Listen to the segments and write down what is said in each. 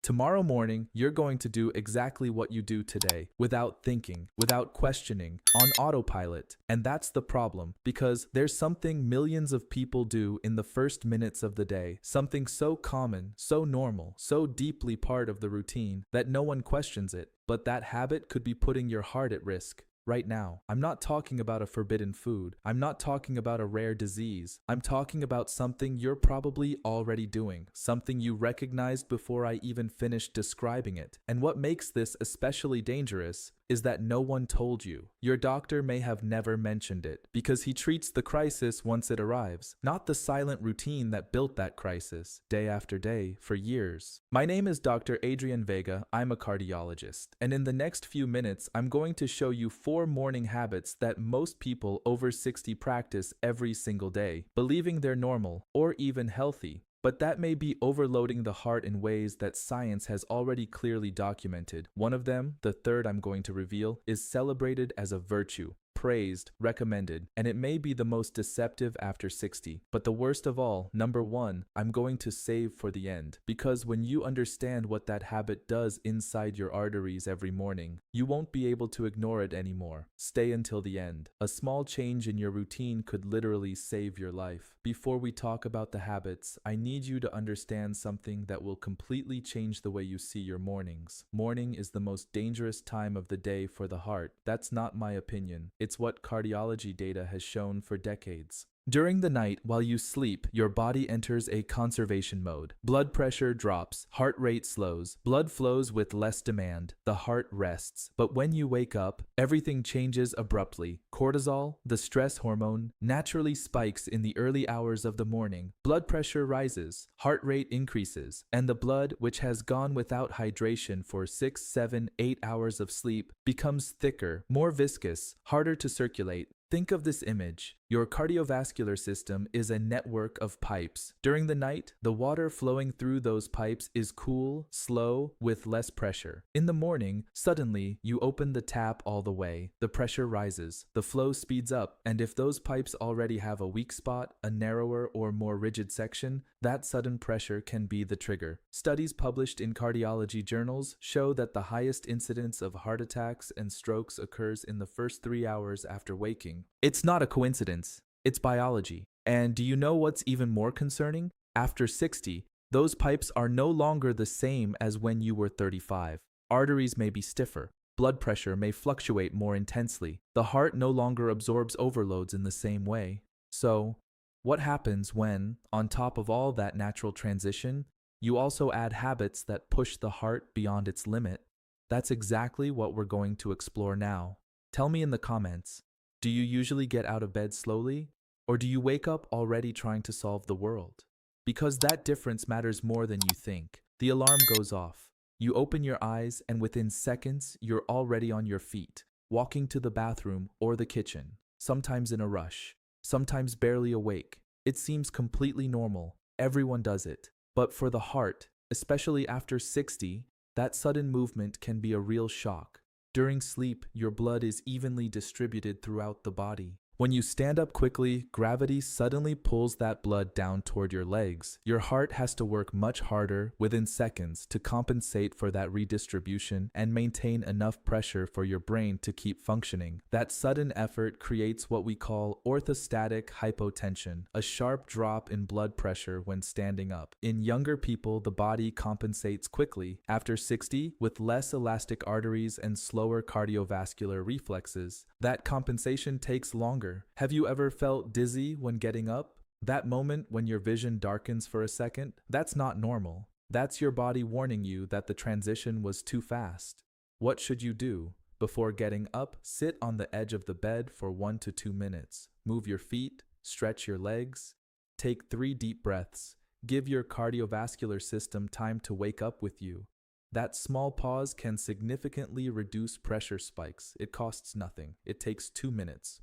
Tomorrow morning, you're going to do exactly what you do today, without thinking, without questioning, on autopilot. And that's the problem, because there's something millions of people do in the first minutes of the day, something so common, so normal, so deeply part of the routine, that no one questions it. But that habit could be putting your heart at risk. Right now, I'm not talking about a forbidden food. I'm not talking about a rare disease. I'm talking about something you're probably already doing, something you recognized before I even finished describing it. And what makes this especially dangerous is that no one told you. Your doctor may have never mentioned it, because he treats the crisis once it arrives, not the silent routine that built that crisis, day after day, for years. My name is Dr. Adrian Vega. I'm a cardiologist, and in the next few minutes, I'm going to show you 4 morning habits that most people over 60 practice every single day, believing they're normal or even healthy. But that may be overloading the heart in ways that science has already clearly documented. One of them, the third I'm going to reveal, is celebrated as a virtue, praised, recommended, and it may be the most deceptive after 60. But the worst of all, number 1, I'm going to save for the end. Because when you understand what that habit does inside your arteries every morning, you won't be able to ignore it anymore. Stay until the end. A small change in your routine could literally save your life. Before we talk about the habits, I need you to understand something that will completely change the way you see your mornings. Morning is the most dangerous time of the day for the heart. That's not my opinion. It's what cardiology data has shown for decades. During the night, while you sleep, your body enters a conservation mode. Blood pressure drops, heart rate slows, blood flows with less demand, the heart rests. But when you wake up, everything changes abruptly. Cortisol, the stress hormone, naturally spikes in the early hours of the morning. Blood pressure rises, heart rate increases, and the blood, which has gone without hydration for 6, 7, 8 hours of sleep, becomes thicker, more viscous, harder to circulate. Think of this image. Your cardiovascular system is a network of pipes. During the night, the water flowing through those pipes is cool, slow, with less pressure. In the morning, suddenly, you open the tap all the way. The pressure rises, the flow speeds up, and if those pipes already have a weak spot, a narrower or more rigid section, that sudden pressure can be the trigger. Studies published in cardiology journals show that the highest incidence of heart attacks and strokes occurs in the first 3 hours after waking. It's not a coincidence. It's biology. And do you know what's even more concerning? After 60, those pipes are no longer the same as when you were 35. Arteries may be stiffer. Blood pressure may fluctuate more intensely. The heart no longer absorbs overloads in the same way. So, what happens when, on top of all that natural transition, you also add habits that push the heart beyond its limit? That's exactly what we're going to explore now. Tell me in the comments. Do you usually get out of bed slowly? Or do you wake up already trying to solve the world? Because that difference matters more than you think. The alarm goes off. You open your eyes and within seconds, you're already on your feet, walking to the bathroom or the kitchen, sometimes in a rush, sometimes barely awake. It seems completely normal. Everyone does it. But for the heart, especially after 60, that sudden movement can be a real shock. During sleep, your blood is evenly distributed throughout the body. When you stand up quickly, gravity suddenly pulls that blood down toward your legs. Your heart has to work much harder within seconds to compensate for that redistribution and maintain enough pressure for your brain to keep functioning. That sudden effort creates what we call orthostatic hypotension, a sharp drop in blood pressure when standing up. In younger people, the body compensates quickly. After 60, with less elastic arteries and slower cardiovascular reflexes, that compensation takes longer. Have you ever felt dizzy when getting up? That moment when your vision darkens for a second? That's not normal. That's your body warning you that the transition was too fast. What should you do? Before getting up, sit on the edge of the bed for 1 to 2 minutes. Move your feet, stretch your legs, take 3 deep breaths. Give your cardiovascular system time to wake up with you. That small pause can significantly reduce pressure spikes. It costs nothing. It takes 2 minutes.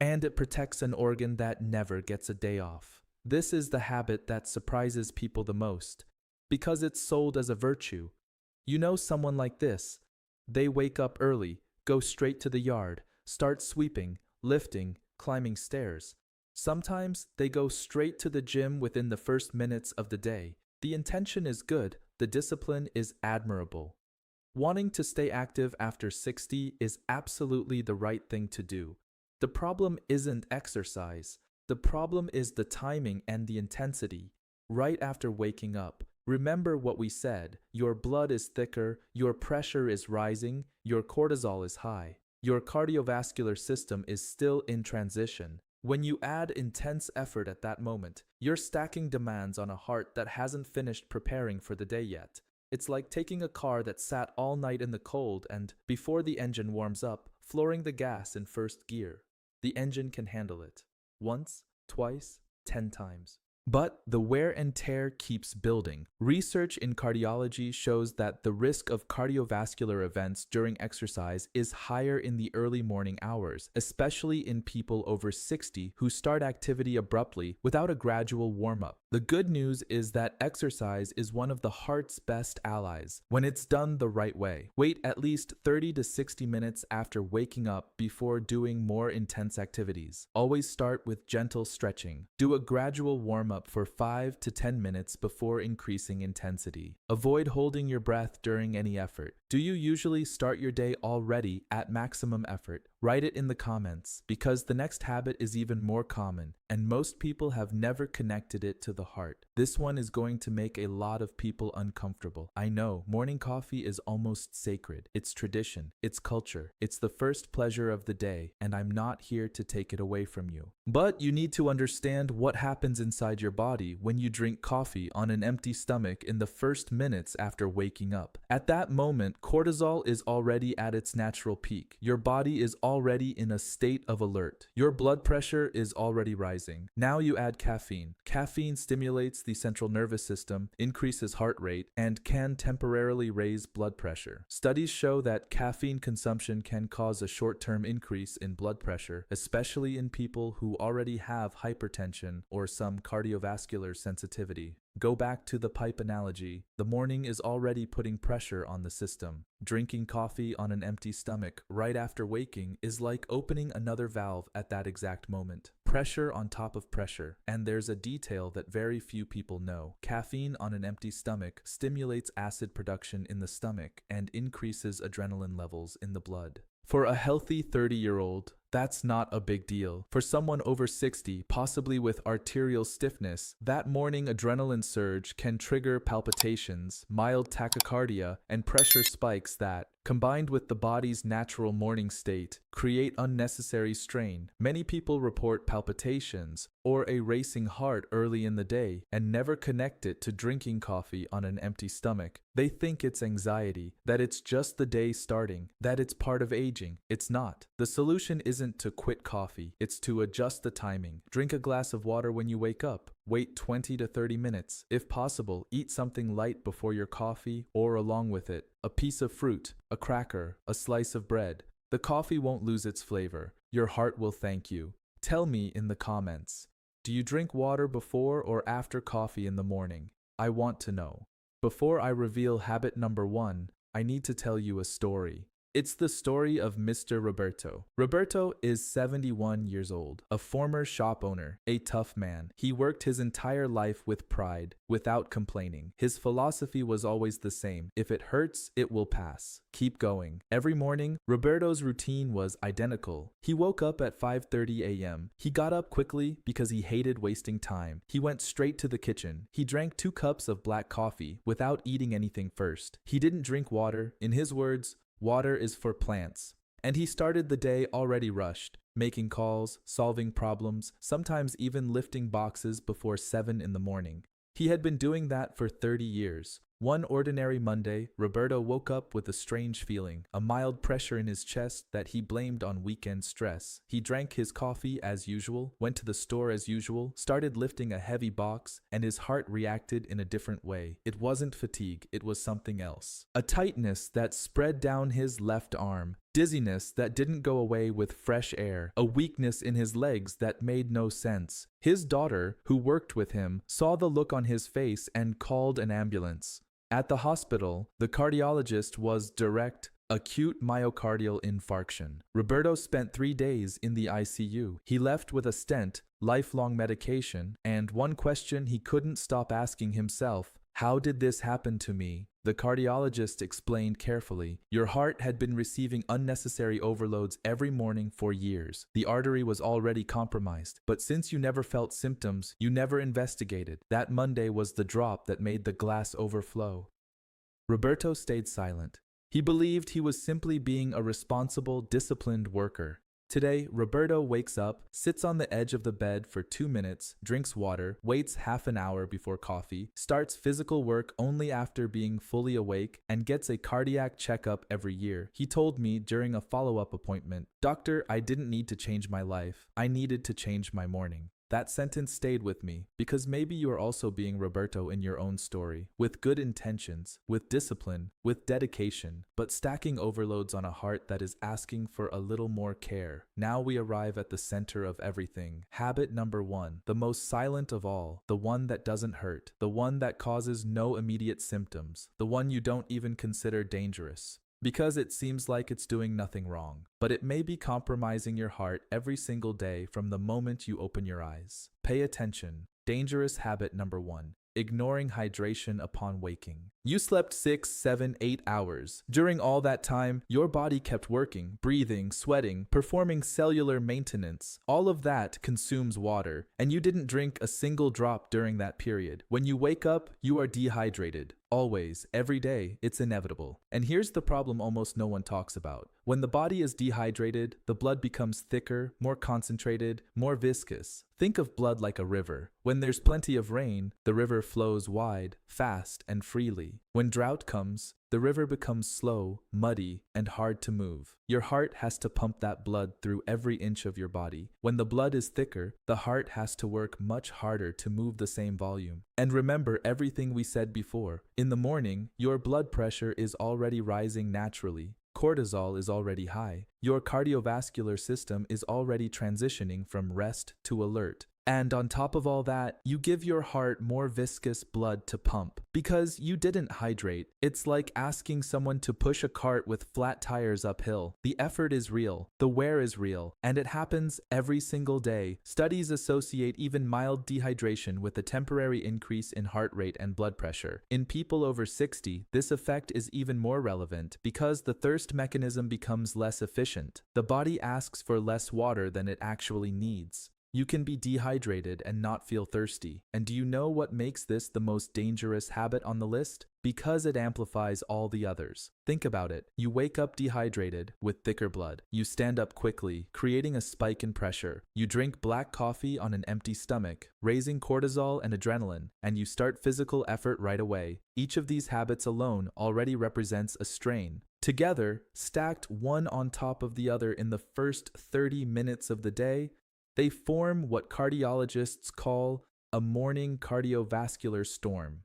And it protects an organ that never gets a day off. This is the habit that surprises people the most, because it's sold as a virtue. You know someone like this. They wake up early, go straight to the yard, start sweeping, lifting, climbing stairs. Sometimes they go straight to the gym within the first minutes of the day. The intention is good, The discipline is admirable. Wanting to stay active after 60 is absolutely the right thing to do. The problem isn't exercise. The problem is the timing and the intensity. Right after waking up, remember what we said. Your blood is thicker, your pressure is rising, your cortisol is high. Your cardiovascular system is still in transition. When you add intense effort at that moment, you're stacking demands on a heart that hasn't finished preparing for the day yet. It's like taking a car that sat all night in the cold and, before the engine warms up, flooring the gas in first gear. The engine can handle it. Once, twice, 10 times. But the wear and tear keeps building. Research in cardiology shows that the risk of cardiovascular events during exercise is higher in the early morning hours, especially in people over 60 who start activity abruptly without a gradual warm-up. The good news is that exercise is one of the heart's best allies when it's done the right way. Wait at least 30 to 60 minutes after waking up before doing more intense activities. Always start with gentle stretching. Do a gradual warm-up for 5 to 10 minutes before increasing intensity. Avoid holding your breath during any effort. Do you usually start your day already at maximum effort? Write it in the comments, because the next habit is even more common, and most people have never connected it to the heart. This one is going to make a lot of people uncomfortable. I know, morning coffee is almost sacred. It's tradition, it's culture, it's the first pleasure of the day, and I'm not here to take it away from you. But you need to understand what happens inside your body when you drink coffee on an empty stomach in the first minutes after waking up. At that moment, cortisol is already at its natural peak. Your body is already in a state of alert. Your blood pressure is already rising. Now you add caffeine. Caffeine stimulates the central nervous system, increases heart rate, and can temporarily raise blood pressure. Studies show that caffeine consumption can cause a short-term increase in blood pressure, especially in people who already have hypertension or some cardiovascular sensitivity. Go back to the pipe analogy. The morning is already putting pressure on the system. Drinking coffee on an empty stomach right after waking is like opening another valve at that exact moment. Pressure on top of pressure. And there's a detail that very few people know. Caffeine on an empty stomach stimulates acid production in the stomach and increases adrenaline levels in the blood. For a healthy 30-year-old, that's not a big deal. For someone over 60, possibly with arterial stiffness, that morning adrenaline surge can trigger palpitations, mild tachycardia, and pressure spikes that, combined with the body's natural morning state, create unnecessary strain. Many people report palpitations or a racing heart early in the day and never connect it to drinking coffee on an empty stomach. They think it's anxiety, that it's just the day starting, that it's part of aging. It's not. The solution isn't to quit coffee, it's to adjust the timing. Drink a glass of water when you wake up. Wait 20 to 30 minutes. If possible, eat something light before your coffee or along with it. A piece of fruit, a cracker, a slice of bread. The coffee won't lose its flavor. Your heart will thank you. Tell me in the comments. Do you drink water before or after coffee in the morning? I want to know. Before I reveal habit number 1, I need to tell you a story. It's the story of Mr. Roberto. Roberto is 71 years old, a former shop owner, a tough man. He worked his entire life with pride, without complaining. His philosophy was always the same. If it hurts, it will pass. Keep going. Every morning, Roberto's routine was identical. He woke up at 5:30 a.m. He got up quickly because he hated wasting time. He went straight to the kitchen. He drank 2 cups of black coffee without eating anything first. He didn't drink water. In his words, water is for plants. And he started the day already rushed, making calls, solving problems, sometimes even lifting boxes before 7 in the morning. He had been doing that for 30 years. One ordinary Monday, Roberto woke up with a strange feeling, a mild pressure in his chest that he blamed on weekend stress. He drank his coffee as usual, went to the store as usual, started lifting a heavy box, and his heart reacted in a different way. It wasn't fatigue, it was something else. A tightness that spread down his left arm, dizziness that didn't go away with fresh air, a weakness in his legs that made no sense. His daughter, who worked with him, saw the look on his face and called an ambulance. At the hospital, the cardiologist was direct, acute myocardial infarction. Roberto spent 3 days in the ICU. He left with a stent, lifelong medication, and one question he couldn't stop asking himself: How did this happen to me? The cardiologist explained carefully. Your heart had been receiving unnecessary overloads every morning for years. The artery was already compromised. But since you never felt symptoms, you never investigated. That Monday was the drop that made the glass overflow. Roberto stayed silent. He believed he was simply being a responsible, disciplined worker. Today, Roberto wakes up, sits on the edge of the bed for 2 minutes, drinks water, waits half an hour before coffee, starts physical work only after being fully awake, and gets a cardiac checkup every year. He told me during a follow-up appointment, "Doctor, I didn't need to change my life. I needed to change my morning." That sentence stayed with me, because maybe you are also being Roberto in your own story, with good intentions, with discipline, with dedication, but stacking overloads on a heart that is asking for a little more care. Now we arrive at the center of everything. Habit number 1, the most silent of all, the one that doesn't hurt, the one that causes no immediate symptoms, the one you don't even consider dangerous, because it seems like it's doing nothing wrong, but it may be compromising your heart every single day from the moment you open your eyes. Pay attention. Dangerous habit number 1. Ignoring hydration upon waking. You slept 6, 7, 8 hours. During all that time, your body kept working, breathing, sweating, performing cellular maintenance. All of that consumes water, and you didn't drink a single drop during that period. When you wake up, you are dehydrated. Always, every day, it's inevitable. And here's the problem almost no one talks about. When the body is dehydrated, the blood becomes thicker, more concentrated, more viscous. Think of blood like a river. When there's plenty of rain, the river flows wide, fast, and freely. When drought comes, the river becomes slow, muddy, and hard to move. Your heart has to pump that blood through every inch of your body. When the blood is thicker, the heart has to work much harder to move the same volume. And remember everything we said before. In the morning, your blood pressure is already rising naturally. Cortisol is already high. Your cardiovascular system is already transitioning from rest to alert. And on top of all that, you give your heart more viscous blood to pump because you didn't hydrate. It's like asking someone to push a cart with flat tires uphill. The effort is real, the wear is real, and it happens every single day. Studies associate even mild dehydration with a temporary increase in heart rate and blood pressure. In people over 60, this effect is even more relevant because the thirst mechanism becomes less efficient. The body asks for less water than it actually needs. You can be dehydrated and not feel thirsty. And do you know what makes this the most dangerous habit on the list? Because it amplifies all the others. Think about it. You wake up dehydrated with thicker blood. You stand up quickly, creating a spike in pressure. You drink black coffee on an empty stomach, raising cortisol and adrenaline, and you start physical effort right away. Each of these habits alone already represents a strain. Together, stacked one on top of the other in the first 30 minutes of the day, they form what cardiologists call a morning cardiovascular storm,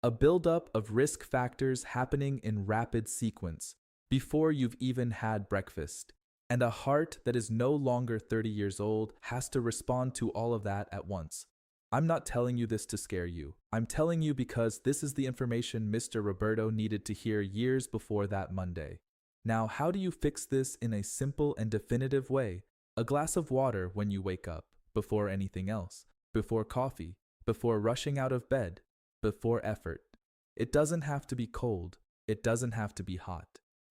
a buildup of risk factors happening in rapid sequence before you've even had breakfast. And a heart that is no longer 30 years old has to respond to all of that at once. I'm not telling you this to scare you. I'm telling you because this is the information Mr. Roberto needed to hear years before that Monday. Now, how do you fix this in a simple and definitive way? A glass of water when you wake up, before anything else, before coffee, before rushing out of bed, before effort. It doesn't have to be cold. It doesn't have to be hot.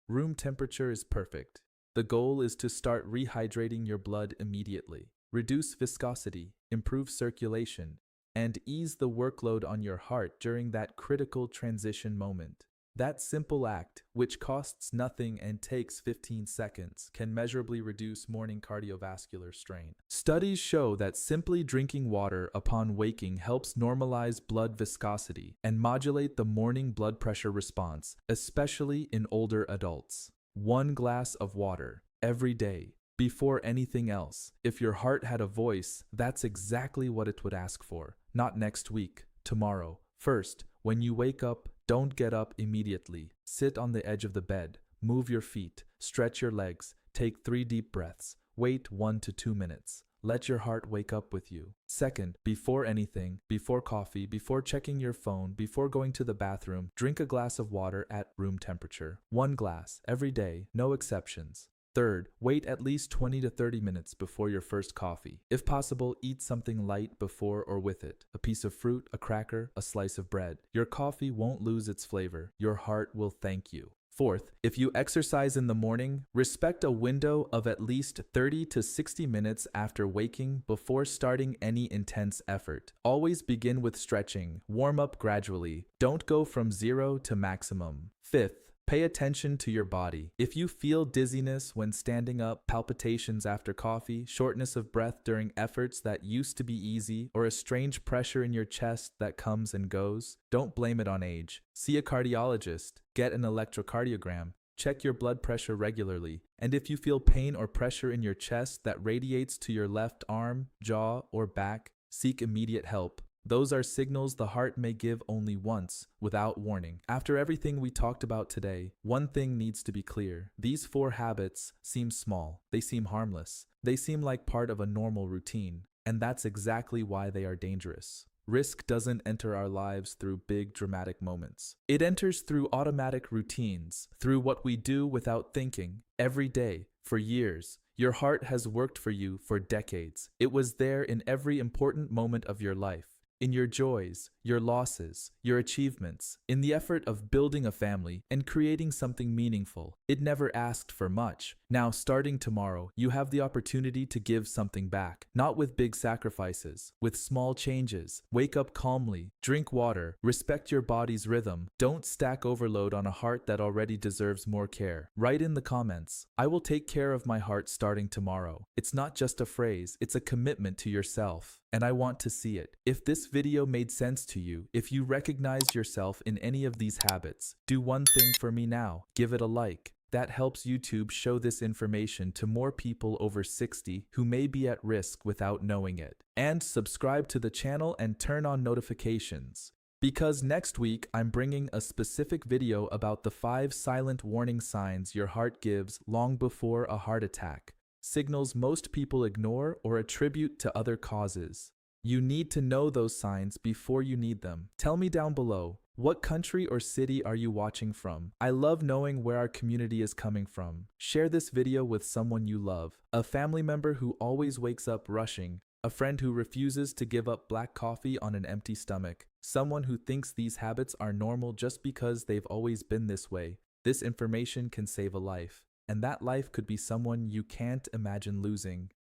Room temperature is perfect. The goal is to start rehydrating your blood immediately, reduce viscosity, improve circulation, and ease the workload on your heart during that critical transition moment. That simple act, which costs nothing and takes 15 seconds, can measurably reduce morning cardiovascular strain. Studies show that simply drinking water upon waking helps normalize blood viscosity and modulate the morning blood pressure response, especially in older adults. 1 glass of water every day, before anything else. If your heart had a voice, that's exactly what it would ask for. Not next week, tomorrow. First, when you wake up, don't get up immediately. Sit on the edge of the bed, move your feet, stretch your legs, take 3 deep breaths, wait 1 to 2 minutes. Let your heart wake up with you. Second, before anything, before coffee, before checking your phone, before going to the bathroom, drink a glass of water at room temperature. 1 glass every day, no exceptions. Third, wait at least 20 to 30 minutes before your first coffee. If possible, eat something light before or with it. A piece of fruit, a cracker, a slice of bread. Your coffee won't lose its flavor. Your heart will thank you. Fourth, if you exercise in the morning, respect a window of at least 30 to 60 minutes after waking before starting any intense effort. Always begin with stretching. Warm up gradually. Don't go from 0 to maximum. Fifth, pay attention to your body. If you feel dizziness when standing up, palpitations after coffee, shortness of breath during efforts that used to be easy, or a strange pressure in your chest that comes and goes, don't blame it on age. See a cardiologist, get an electrocardiogram, check your blood pressure regularly, and if you feel pain or pressure in your chest that radiates to your left arm, jaw, or back, seek immediate help. Those are signals the heart may give only once, without warning. After everything we talked about today, one thing needs to be clear. These 4 habits seem small. They seem harmless. They seem like part of a normal routine. And that's exactly why they are dangerous. Risk doesn't enter our lives through big dramatic moments. It enters through automatic routines, through what we do without thinking, every day, for years. Your heart has worked for you for decades. It was there in every important moment of your life. In your joys, your losses, your achievements, in the effort of building a family and creating something meaningful. It never asked for much. Now, starting tomorrow, you have the opportunity to give something back, not with big sacrifices, with small changes. Wake up calmly, drink water, respect your body's rhythm. Don't stack overload on a heart that already deserves more care. Write in the comments, "I will take care of my heart starting tomorrow." It's not just a phrase, it's a commitment to yourself. And I want to see it. If this video made sense to you, if you recognized yourself in any of these habits, do one thing for me now. Give it a like. That helps YouTube show this information to more people over 60 who may be at risk without knowing it. And subscribe to the channel and turn on notifications. Because next week, I'm bringing a specific video about the 5 silent warning signs your heart gives long before a heart attack. Signals most people ignore or attribute to other causes. You need to know those signs before you need them. Tell me down below, what country or city are you watching from? I love knowing where our community is coming from. Share this video with someone you love, a family member who always wakes up rushing, a friend who refuses to give up black coffee on an empty stomach, someone who thinks these habits are normal just because they've always been this way. This information can save a life. And that life could be someone you can't imagine losing.